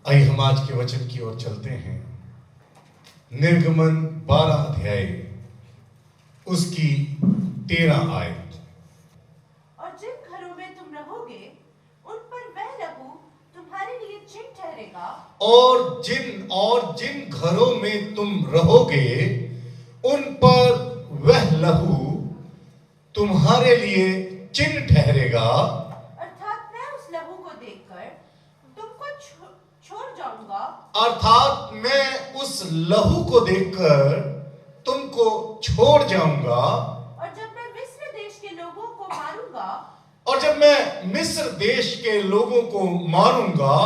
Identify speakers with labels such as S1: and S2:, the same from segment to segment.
S1: आइए हम आज के वचन की ओर चलते हैं। निर्गमन 12 अध्याय उसकी 13 आयत।
S2: और जिन घरों में तुम रहोगे उन पर वह लहू तुम्हारे लिए चिन्ह ठहरेगा।
S1: और जिन घरों में तुम रहोगे उन पर वह लहू तुम्हारे लिए चिन्ह ठहरेगा।
S2: अर्थात मैं उस लहू को देखकर तुमको छोड़ जाऊंगा।
S1: अर्थात मैं उस लहू को देखकर तुमको छोड़ जाऊंगा।
S2: और जब मैं मिस्र देश के लोगों को मारूंगा,
S1: और जब मैं मिस्र देश के लोगों को मारूंगा,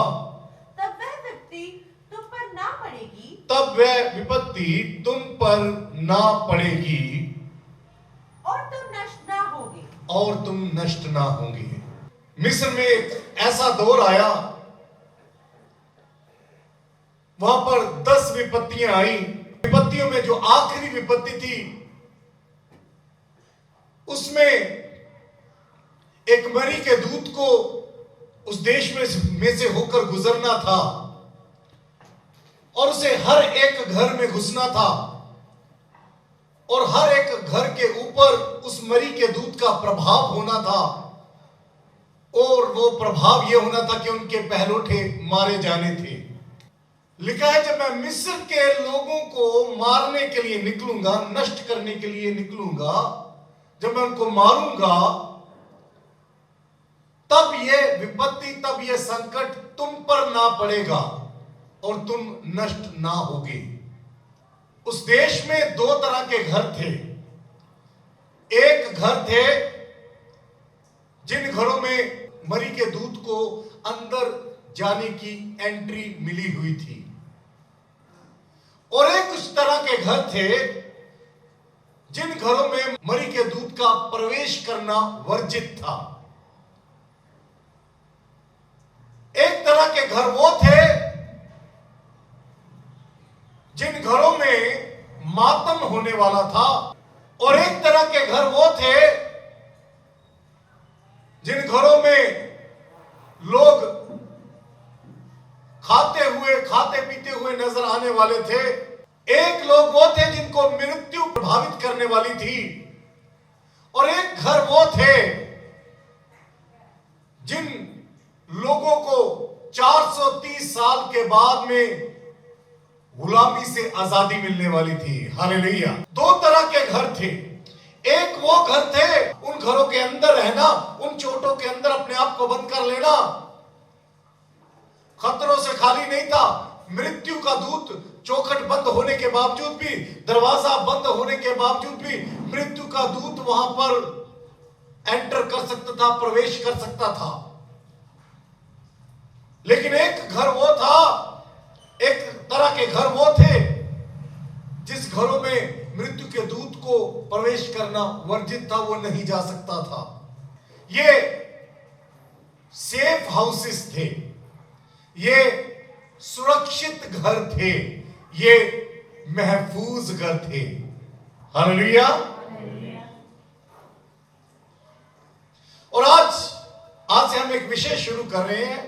S2: तब वह विपत्ति तुम पर ना पड़ेगी।
S1: तब वह विपत्ति तुम पर ना पड़ेगी
S2: और तुम नष्ट ना होगे।
S1: और तुम नष्ट ना होंगे। मिस्र में एक ऐसा दौर आया, वहां पर 10 विपत्तियां आई। विपत्तियों में जो आखिरी विपत्ति थी उसमें एक मरी के दूत को उस देश में से होकर गुजरना था और उसे हर एक घर में घुसना था और हर एक घर के ऊपर उस मरी के दूत का प्रभाव होना था। और वो प्रभाव यह होना था कि उनके पहलोठे मारे जाने थे। लिखा है, जब मैं मिस्र के लोगों को मारने के लिए निकलूंगा, नष्ट करने के लिए निकलूंगा, जब मैं उनको मारूंगा, तब यह विपत्ति, तब यह संकट तुम पर ना पड़ेगा और तुम नष्ट ना होगे। उस देश में 2 तरह के घर थे। एक घर थे जिन घरों में मरी के दूत को अंदर जाने की एंट्री मिली हुई थी, और एक उस तरह के घर थे जिन घरों में मरी के दूत का प्रवेश करना वर्जित था। एक तरह के घर वो थे जिन घरों में मातम होने वाला था, और एक तरह के घर वो थे जिन घरों में लोग खाते पीते हुए नजर आने वाले थे। एक लोग वो थे जिनको मृत्यु प्रभावित करने वाली थी, और एक घर वो थे जिन लोगों को 430 साल के बाद में गुलामी से आजादी मिलने वाली थी। हालेलुया। 2 तरह के घर थे। एक वो घर थे, उन घरों के अंदर रहना, उन चोटों के अंदर अपने आप को बंद कर लेना, खतरों से खाली नहीं था। मृत्यु का दूत चौखट बंद होने के बावजूद भी, दरवाजा बंद होने के बावजूद भी मृत्यु का दूत वहां पर एंटर कर सकता था, प्रवेश कर सकता था। लेकिन एक घर वो था, एक तरह के घर वो थे जिस घरों में मृत्यु के दूत को प्रवेश करना वर्जित था, वो नहीं जा सकता था। ये सेफ हाउसेस थे, ये सुरक्षित घर थे, ये महफूज घर थे। हालेलुया। और आज से हम एक विषय शुरू कर रहे हैं,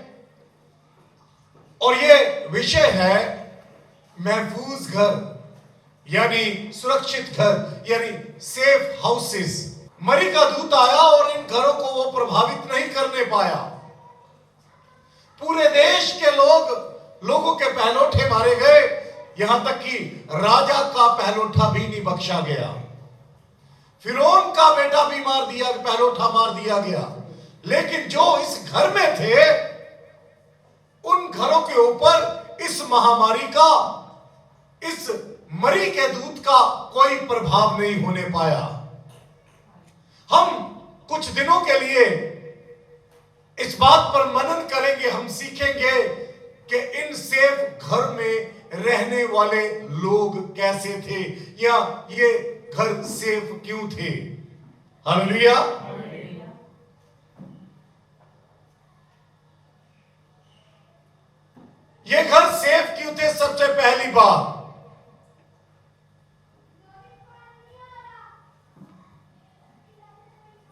S1: और ये विषय है महफूज घर, यानी सुरक्षित घर, यानी सेफ हाउसेस। मरी का दूत आया और इन घरों को वो प्रभावित नहीं करने पाया। पूरे देश के लोगों के पहलोठे मारे गए, यहां तक कि राजा का पहलोठा भी नहीं बख्शा गया। फिरौन का बेटा भी पहलोठा मार दिया गया। लेकिन जो इस घर में थे, उन घरों के ऊपर इस महामारी का, इस मरी के दूत का कोई प्रभाव नहीं होने पाया। हम कुछ दिनों के लिए इस बात पर मनन करेंगे, हम सीखेंगे कि इन सेफ घर में रहने वाले लोग कैसे थे, या ये घर सेफ क्यों थे। हालेलुया। ये घर सेफ क्यों थे? सबसे पहली बात,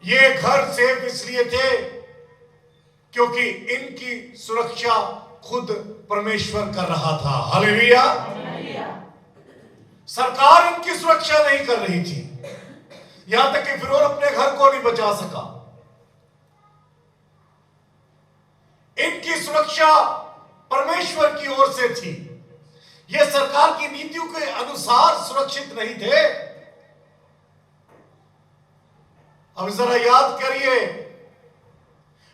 S1: ये घर सेफ इसलिए थे क्योंकि इनकी सुरक्षा खुद परमेश्वर कर रहा था। हालेलुया। सरकार इनकी सुरक्षा नहीं कर रही थी, यहां तक कि फिरौन अपने घर को नहीं बचा सका। इनकी सुरक्षा परमेश्वर की ओर से थी। ये सरकार की नीतियों के अनुसार सुरक्षित नहीं थे। अब जरा याद करिए,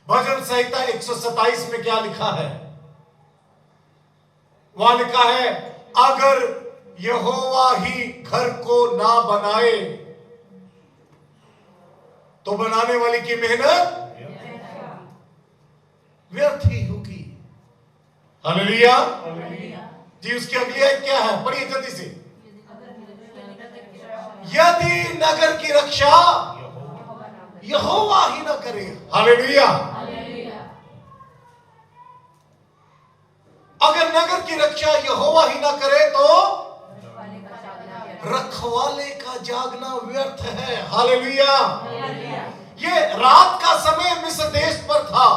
S1: भजन संहिता 127 में क्या लिखा है। वहां लिखा है, अगर यहोवा ही घर को ना बनाए तो बनाने वाले की मेहनत व्यर्थ ही होगी। हालेलुया जी। उसकी अगली आयत क्या है, पढ़िए जल्दी से। यदि नगर की रक्षा यहोवा ही ना करे। हालेलुया। अगर नगर की रक्षा यहोवा ही ना करे तो रखवाले का जागना व्यर्थ है। हालेलुया। ये रात का समय मिस्र देश पर था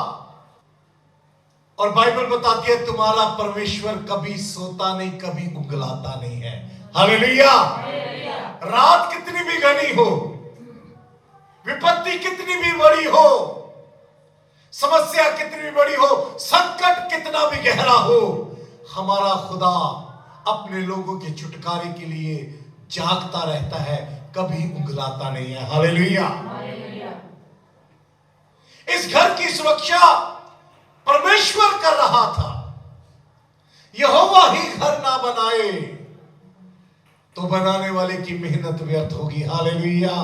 S1: और बाइबल बताती है तुम्हारा परमेश्वर कभी सोता नहीं, कभी उंगलाता नहीं है। हालेलुया। रात कितनी भी घनी हो, विपत्ति कितनी भी बड़ी हो, समस्या कितनी भी बड़ी हो, संकट कितना भी गहरा हो, हमारा खुदा अपने लोगों के छुटकारे के लिए जागता रहता है, कभी उंगलाता नहीं है। हालेलुया। इस घर की सुरक्षा परमेश्वर कर रहा था। यहोवा ही घर ना बनाए तो बनाने वाले की मेहनत व्यर्थ होगी। हालेलुया।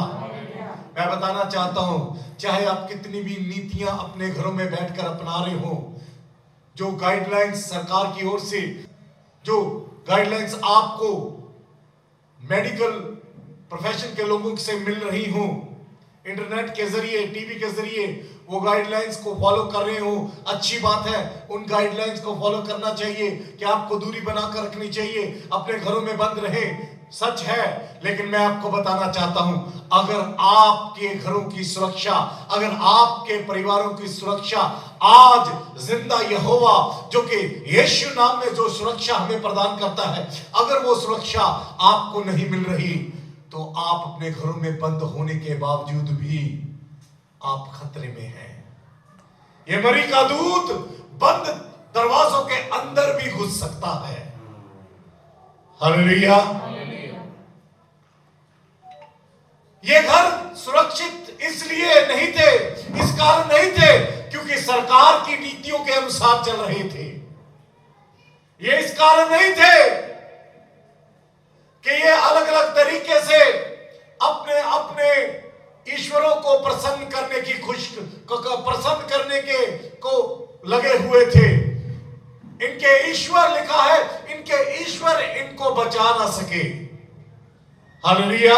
S1: मैं बताना चाहता हूं, चाहे आप कितनी भी नीतियां अपने घरों में बैठकर अपना रहे हो, जो गाइडलाइंस सरकार की ओर से, जो गाइडलाइंस आपको मेडिकल प्रोफेशन के लोगों से मिल रही हो, इंटरनेट के जरिए, टीवी के जरिए वो गाइडलाइंस को फॉलो कर रहे हो, अच्छी बात है। उन गाइडलाइंस को फॉलो करना चाहिए कि आपको दूरी बनाकर रखनी चाहिए, अपने घरों में बंद रहे, सच है। लेकिन मैं आपको बताना चाहता हूं, अगर आपके घरों की सुरक्षा, अगर आपके परिवारों की सुरक्षा आज जिंदा यहोवा जो कि यीशु नाम में जो सुरक्षा हमें प्रदान करता है, अगर वो सुरक्षा आपको नहीं मिल रही तो आप अपने घरों में बंद होने के बावजूद भी आप खतरे में हैं। ये मरी का दूत बंद दरवाजों के अंदर भी घुस सकता है। हालेलुया। ये घर सुरक्षित इसलिए नहीं थे, इस कारण नहीं थे क्योंकि सरकार की नीतियों के अनुसार चल रहे थे। ये इस कारण नहीं थे कि ये अलग अलग तरीके से अपने अपने ईश्वरों को प्रसन्न करने की प्रसन्न करने के को लगे हुए थे। इनके ईश्वर लिखा है, इनके ईश्वर इनको बचा ना सके। हालेलुया।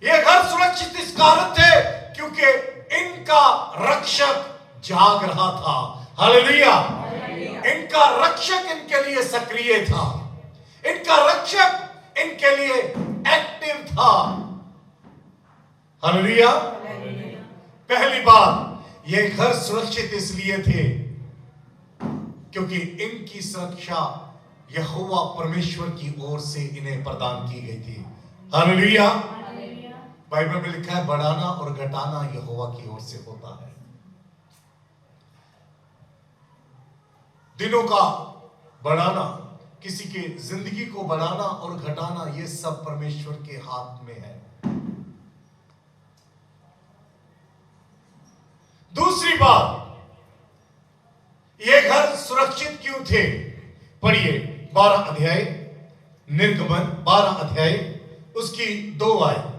S1: ये घर सुरक्षित इस कारण थे क्योंकि इनका रक्षक जाग रहा था। हालेलुया। इनका रक्षक इनके लिए सक्रिय था, इनका रक्षक इनके लिए एक्टिव था। हालेलुया। पहली बात, ये घर सुरक्षित इसलिए थे क्योंकि इनकी सुरक्षा यहोवा परमेश्वर की ओर से इन्हें प्रदान की गई थी। हालेलुया। बाइबल में लिखा है, बढ़ाना और घटाना यहोवा की ओर से होता है। दिनों का बढ़ाना, किसी के जिंदगी को बढ़ाना और घटाना, यह सब परमेश्वर के हाथ में है। दूसरी बात, यह घर सुरक्षित क्यों थे? पढ़िए 12 अध्याय, निर्गमन 12 अध्याय उसकी 2 आयत।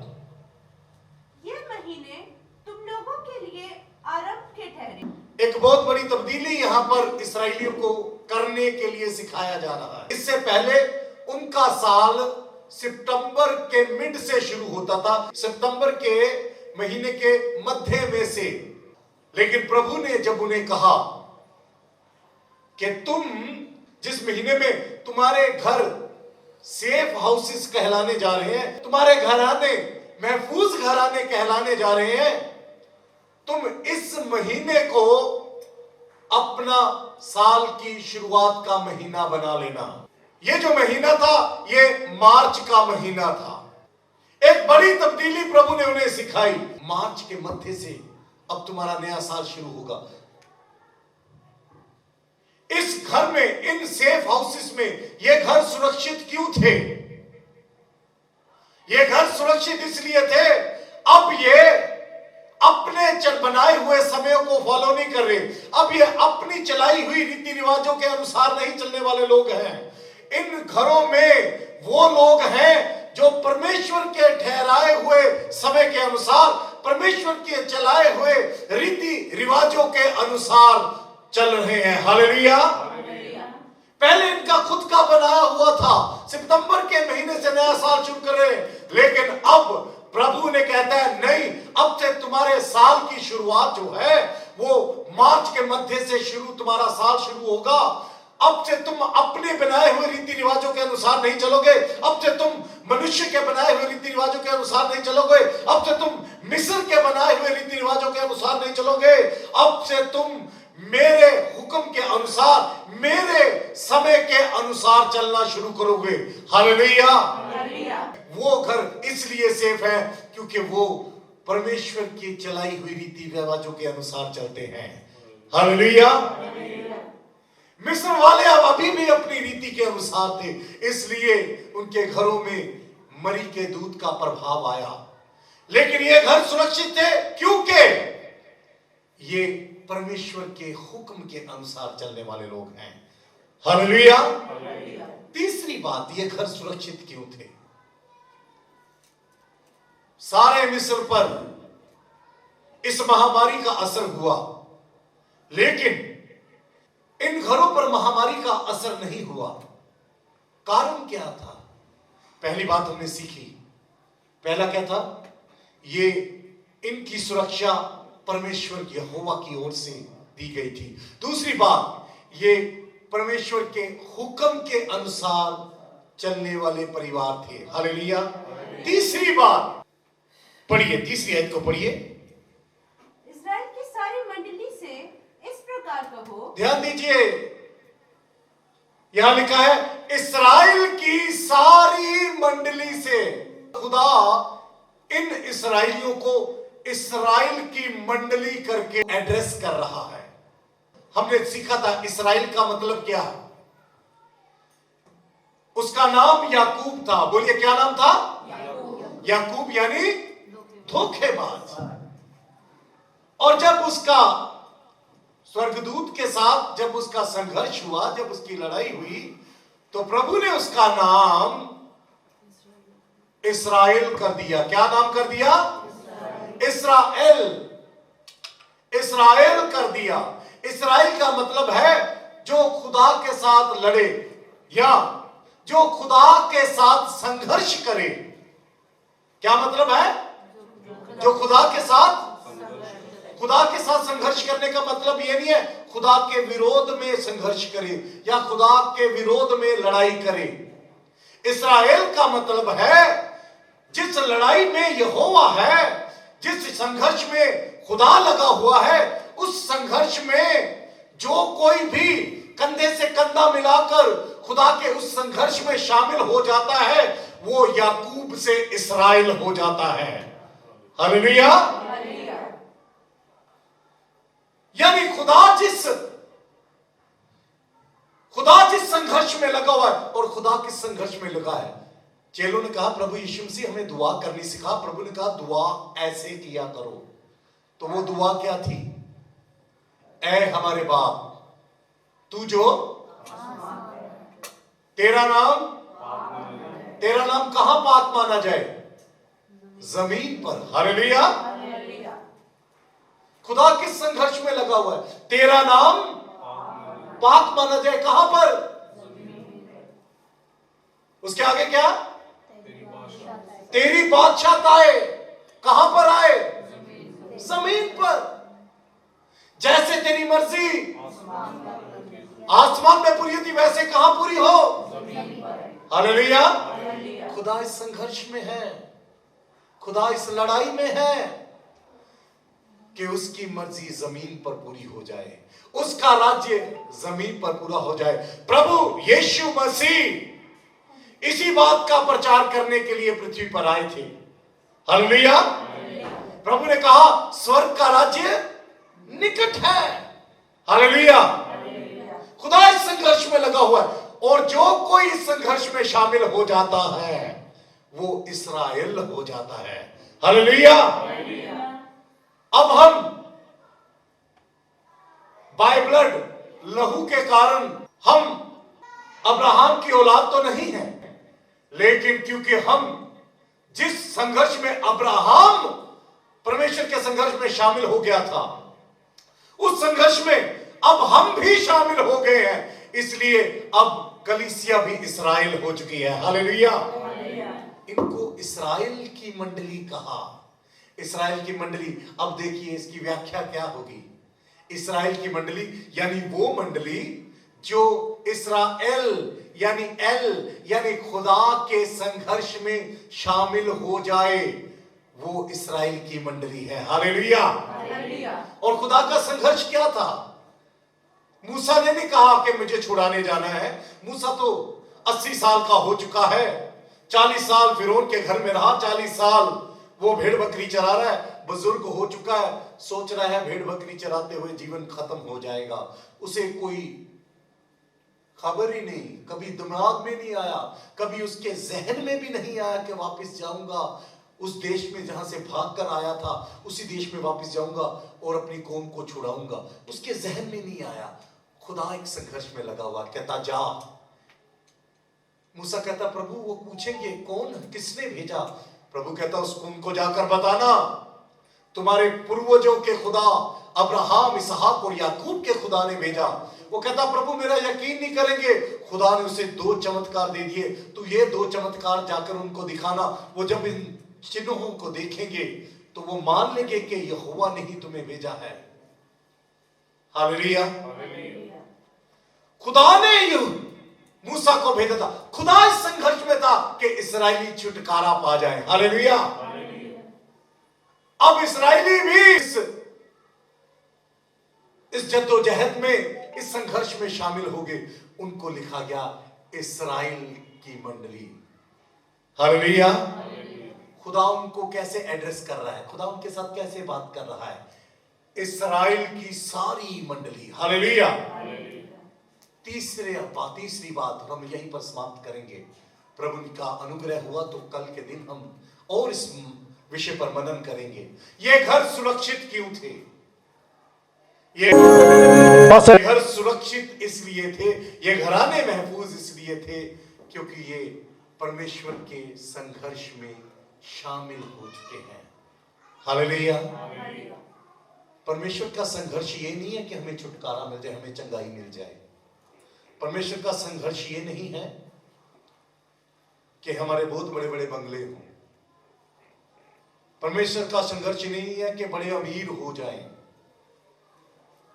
S2: ये महीने तुम लोगों के लिए आरंभ के ठहरे।
S1: एक बहुत बड़ी तब्दीली यहां पर इस्राएलियों को करने के लिए सिखाया जा रहा है। इससे पहले उनका साल सितंबर के मिड से शुरू होता था, सितंबर के महीने के मध्य में से। लेकिन प्रभु ने जब उन्हें कहा कि तुम जिस महीने में तुम्हारे घर सेफ हाउसेस कहलाने जा रहे हैं, तुम्हारे घराने महफूज घराने कहलाने जा रहे हैं, तुम इस महीने को अपना साल की शुरुआत का महीना बना लेना। ये जो महीना था ये मार्च का महीना था। एक बड़ी तब्दीली प्रभु ने उन्हें सिखाई। मार्च के मध्य से अब तुम्हारा नया साल शुरू होगा। इस घर में, इन सेफ हाउसेस में, ये घर सुरक्षित क्यों थे? ये घर सुरक्षित इसलिए थे, अब ये अपने बनाए हुए समयों को फॉलो नहीं कर रहे। अब ये अपनी चलाई हुई रीति रिवाजों के अनुसार नहीं चलने वाले लोग हैं। इन घरों में वो लोग हैं जो परमेश्वर के ठहराए हुए समय के अनुसार, परमेश्वर के चलाए हुए रीति रिवाजों के अनुसार चल रहे हैं। हालेलुया। पहले इनका खुद का बनाया हुआ था, सितंबर के महीने से नया साल शुरू कर रहे हैं, लेकिन अब प्रभु ने कहता है नहीं, अब से तुम्हारे साल की शुरुआत जो है वो मार्च के मध्य से शुरू, तुम्हारा साल शुरू होगा। अब से तुम अपने बनाए हुए रीति रिवाजों के अनुसार नहीं चलोगे। अब से तुम मनुष्य के बनाए हुए रीति रिवाजों के अनुसार नहीं चलोगे। अब से तुम मिस्र के बनाए हुए रीति रिवाजों के अनुसार नहीं चलोगे। अब से तुम मेरे हुक्म के अनुसार, मेरे समय के अनुसार चलना शुरू करोगे। हालेलुया। वो घर इसलिए सेफ है क्योंकि वो परमेश्वर की चलाई हुई रीति रिवाजों के अनुसार चलते हैं। हालेलुया। मिस्र वाले अब अभी भी अपनी रीति के अनुसार थे, इसलिए उनके घरों में मरी के दूध का प्रभाव आया। लेकिन ये घर सुरक्षित थे क्योंकि ये परमेश्वर के हुक्म के अनुसार चलने वाले लोग हैं। हालेलुया। तीसरी बात, ये घर सुरक्षित क्यों थे? सारे मिस्र पर इस महामारी का असर हुआ, लेकिन इन घरों पर महामारी का असर नहीं हुआ। कारण क्या था? पहली बात हमने सीखी। पहला क्या था? ये इनकी सुरक्षा परमेश्वर यहोवा की ओर से दी गई थी। दूसरी बात, ये परमेश्वर के हुक्म के अनुसार चलने वाले परिवार थे। हालेलुया। तीसरी बात पढ़िए, तीसरी आयत को पढ़िए।
S2: इस्राएल की सारी मंडली से इस प्रकार कहो।
S1: ध्यान दीजिए, यहां लिखा है इस्राएल की सारी मंडली से। खुदा इन इस्राएलियों को इस्राएल की मंडली करके एड्रेस कर रहा है। हमने सीखा था इस्राएल का मतलब क्या है। उसका नाम याकूब था। बोलिए क्या नाम था? याकूब यानी धोखेबाज। और जब उसका स्वर्गदूत के साथ जब उसका संघर्ष हुआ, जब उसकी लड़ाई हुई, तो प्रभु ने उसका नाम इस्राएल कर दिया। क्या नाम कर दिया? इस्राएल। इस्राएल कर दिया। इस्राएल का मतलब है जो खुदा के साथ लड़े या जो खुदा के साथ संघर्ष करे। क्या मतलब है? जो खुदा के साथ संघर्ष करने का मतलब ये नहीं है खुदा के विरोध में संघर्ष करे या खुदा के विरोध में लड़ाई करे। इस्राएल का मतलब है जिस लड़ाई में यहोवा है, जिस संघर्ष में खुदा लगा हुआ है, उस संघर्ष में जो कोई भी कंधे से कंधा मिलाकर खुदा के उस संघर्ष में शामिल हो जाता है, वो याकूब से इस्राएल हो जाता है। हालेलुया। यानी खुदा जिस संघर्ष में लगा हुआ है, और खुदा किस संघर्ष में लगा है। चेलों ने कहा प्रभु यीशु मसीह हमें दुआ करनी सिखा। प्रभु ने कहा दुआ ऐसे किया करो। तो वो दुआ क्या थी? ऐ हमारे बाप, तू जो तेरा नाम कहां पाक माना जाए? जमीन पर। हालेलुया। खुदा किस संघर्ष में लगा हुआ है? तेरा नाम पाक माना जाए। कहां पर? उसके आगे क्या? तेरी बादशाह आए। कहां पर आए? जमीन पर। जैसे तेरी मर्जी आसमान में पूरी होती, वैसे कहां पूरी हो? हालेलुया। खुदा इस संघर्ष में है, खुदा इस लड़ाई में है। कि उसकी मर्जी जमीन पर पूरी हो जाए, उसका राज्य जमीन पर पूरा हो जाए। प्रभु यीशु मसीह इसी बात का प्रचार करने के लिए पृथ्वी पर आए थे। हालेलुया। प्रभु ने कहा स्वर्ग का राज्य निकट है। हालेलुया। खुदा इस संघर्ष में लगा हुआ है, और जो कोई इस संघर्ष में शामिल हो जाता है वो इस्राएल हो जाता है। हालेलुया। अब हम बाय ब्लड, लहू के कारण हम अब्राहम की औलाद तो नहीं है, लेकिन क्योंकि हम जिस संघर्ष में अब्राहम परमेश्वर के संघर्ष में शामिल हो गया था, उस संघर्ष में अब हम भी शामिल हो गए हैं, इसलिए अब कलीसिया भी इस्राएल हो चुकी है। हालेलुया। इनको इस्राएल की मंडली कहा। इस्राएल की मंडली, अब देखिए इसकी व्याख्या क्या होगी। इस्राएल की मंडली यानी वो मंडली जो इस्राएल यानी यानी खुदा के संघर्ष में शामिल हो जाए, वो इस्राएल की मंडली है। हालेलुया। और खुदा का संघर्ष क्या था? मूसा ने नहीं कहा कि मुझे छुड़ाने जाना है। मूसा तो 80 साल का हो चुका है, 40 साल फिरौन के घर में रहा, 40 साल वो भेड़ बकरी चरा रहा है, बुजुर्ग हो चुका है, सोच रहा है भेड़ बकरी चराते हुए जीवन खत्म हो जाएगा। उसे कोई खबर ही नहीं, कभी दिमाग में नहीं आया, कभी उसके जहन में भी नहीं आया कि वापस जाऊंगा उस देश में जहां से भागकर आया था, उसी देश में वापस जाऊंगा और अपनी कौम को छुड़ाऊंगा। उसके जहन में नहीं आया। खुदा एक संघर्ष में लगा हुआ, कहता जा। मूसा कहता प्रभु वो पूछेंगे कौन, किसने भेजा? प्रभु कहता उनको जाकर बताना, तुम्हारे पूर्वजों के खुदा अब्राहम, इसहाक और याकूब के खुदा ने भेजा। वो कहता प्रभु मेरा यकीन नहीं करेंगे। खुदा ने उसे 2 चमत्कार दे दिए, तू ये 2 चमत्कार जाकर उनको दिखाना। वो जब इन चिन्हों को देखेंगे तो वो मान लेंगे कि यहोवा ने ही तुम्हें भेजा है। हालेलुया। खुदा ने मूसा को भेजा था। खुदा इस संघर्ष में था कि इस्राएली छुटकारा पा जाए। हालेलुया। अब इस्राएली भी इस जद्दोजहद में, इस संघर्ष में शामिल हो गए। उनको लिखा गया इस्राएल की मंडली। हालेलुया। खुदा उनको कैसे एड्रेस कर रहा है, खुदा उनके साथ कैसे बात कर रहा है? इस्राएल की सारी मंडली। हालेलुया। तीसरी बात हम यहीं पर समाप्त करेंगे। प्रभु का अनुग्रह हुआ तो कल के दिन हम और इस विषय पर मनन करेंगे। ये घर सुरक्षित क्यों थे? ये घर सुरक्षित इसलिए थे, ये घराने महफूज इसलिए थे क्योंकि ये परमेश्वर के संघर्ष में शामिल हो चुके हैं। हालेलुया। परमेश्वर का संघर्ष ये नहीं है कि हमें छुटकारा मिल जाए, हमें चंगाई मिल जाए। परमेश्वर का संघर्ष ये नहीं है कि हमारे बहुत बड़े बड़े बंगले हों। परमेश्वर का संघर्ष नहीं है कि बड़े अमीर हो जाएं।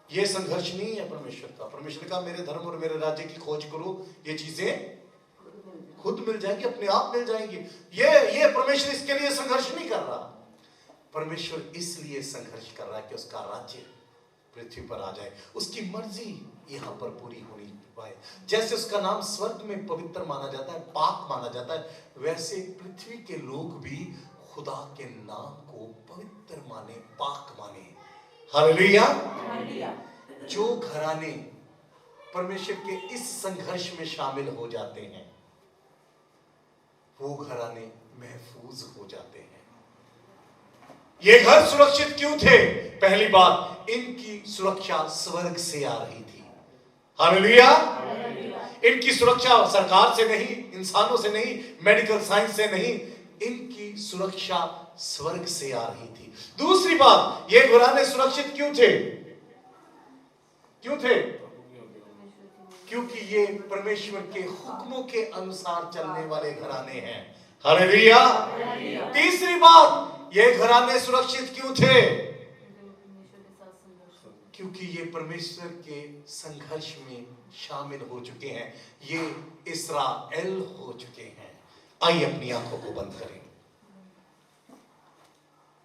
S1: यह संघर्ष नहीं है परमेश्वर का। परमेश्वर का मेरे धर्म और मेरे राज्य की खोज करो, ये चीजें खुद मिल जाएंगी, अपने आप मिल जाएंगी। ये परमेश्वर इसके लिए संघर्ष नहीं कर रहा। परमेश्वर इसलिए संघर्ष कर रहा है कि उसका राज्य पृथ्वी पर आ जाए, उसकी मर्जी यहां पर पूरी होनी पाए। जैसे उसका नाम स्वर्ग में पवित्र माना जाता है, पाक माना जाता है, वैसे पृथ्वी के लोग भी खुदा के नाम को पवित्र माने, पाक माने। हालेलुया। जो घराने परमेश्वर के इस संघर्ष में शामिल हो जाते हैं, वो घराने महफूज हो जाते हैं। ये घर सुरक्षित क्यों थे? पहली बात, इनकी सुरक्षा स्वर्ग से आ रही थी। हालेलुया। इनकी सुरक्षा सरकार से नहीं, इंसानों से नहीं, मेडिकल साइंस से नहीं, इनकी सुरक्षा स्वर्ग से आ रही थी। दूसरी बात, ये घराने सुरक्षित क्यों थे? क्यों थे? क्योंकि ये परमेश्वर के हुक्मों के अनुसार चलने वाले घराने हैं। हालेलुया। तीसरी बात, ये घराने सुरक्षित क्यों थे? क्योंकि ये परमेश्वर के संघर्ष में शामिल हो चुके हैं, ये इस्राएल हो चुके हैं। आइए अपनी आंखों को बंद करें।